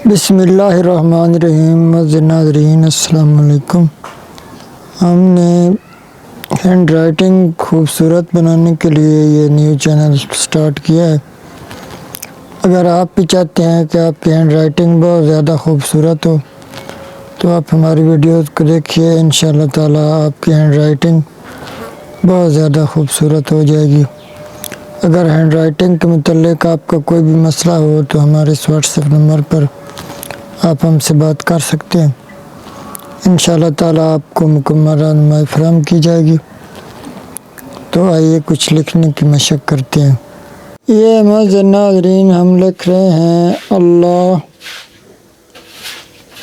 بسم اللہ الرحمن الرحیم. معزز ناظرین السلام علیکم. ہم نے ہینڈ رائٹنگ خوبصورت بنانے کے لیے یہ نیو چینل سٹارٹ کیا ہے. اگر آپ بھی چاہتے ہیں کہ آپ کی ہینڈ رائٹنگ بہت زیادہ خوبصورت ہو تو آپ ہماری ویڈیوز کو دیکھیے. انشاءاللہ تعالی آپ کی ہینڈ رائٹنگ بہت زیادہ خوبصورت ہو جائے گی. اگر ہینڈ رائٹنگ کے متعلق آپ کا کوئی بھی مسئلہ ہو تو ہمارے اس واٹس ایپ نمبر پر آپ ہم سے بات کر سکتے ہیں. انشاءاللہ تعالی آپ کو مکمل رہنمائی فراہم کی جائے گی. تو آئیے کچھ لکھنے کی مشق کرتے ہیں. یہ معزز ناظرین ہم لکھ رہے ہیں اللہ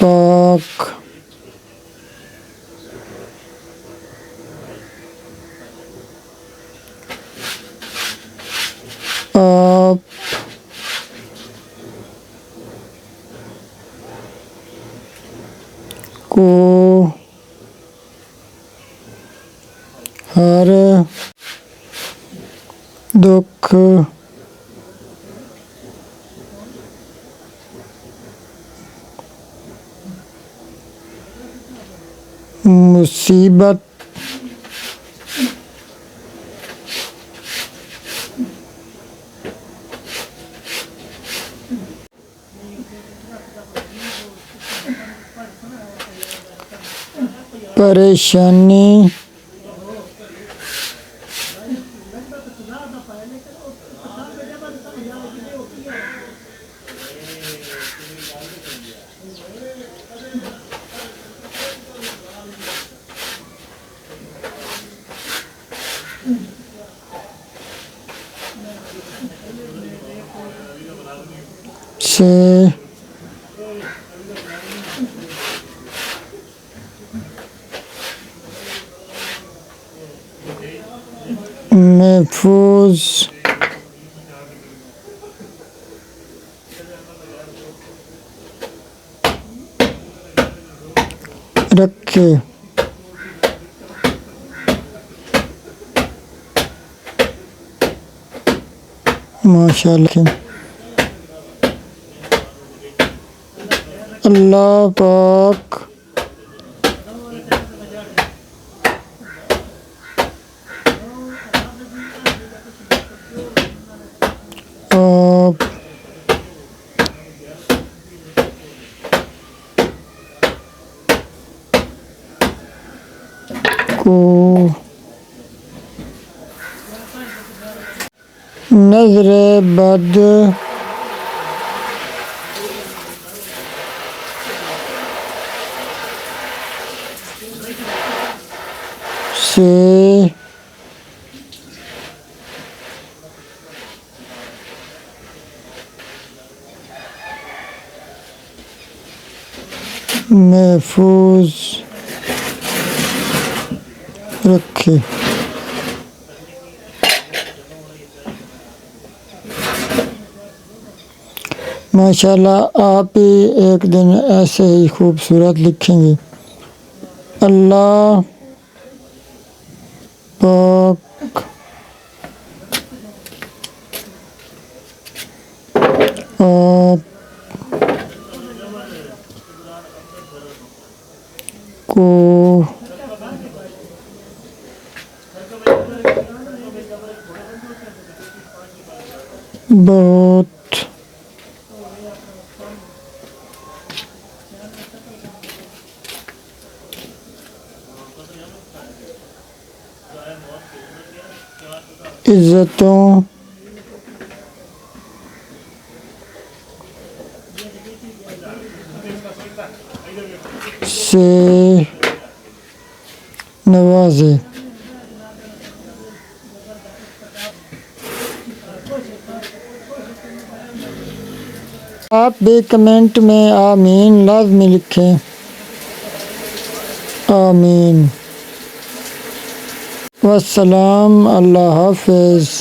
پاک آپ کو ہر دکھ مصیبت پریشانی سے محفوظ رکھے. ماشاءاللہ. اللہ پاک آپ کو نظر بد سے محفوظ رکھے. ماشاءاللہ آپ بھی ایک دن ایسے ہی خوبصورت لکھیں گے. اللہ پاک آپ کو بہت عزتوں سے نوازے. آپ بھی کمنٹ میں آمین لازمی لکھیں. آمین. والسلام. اللہ حافظ.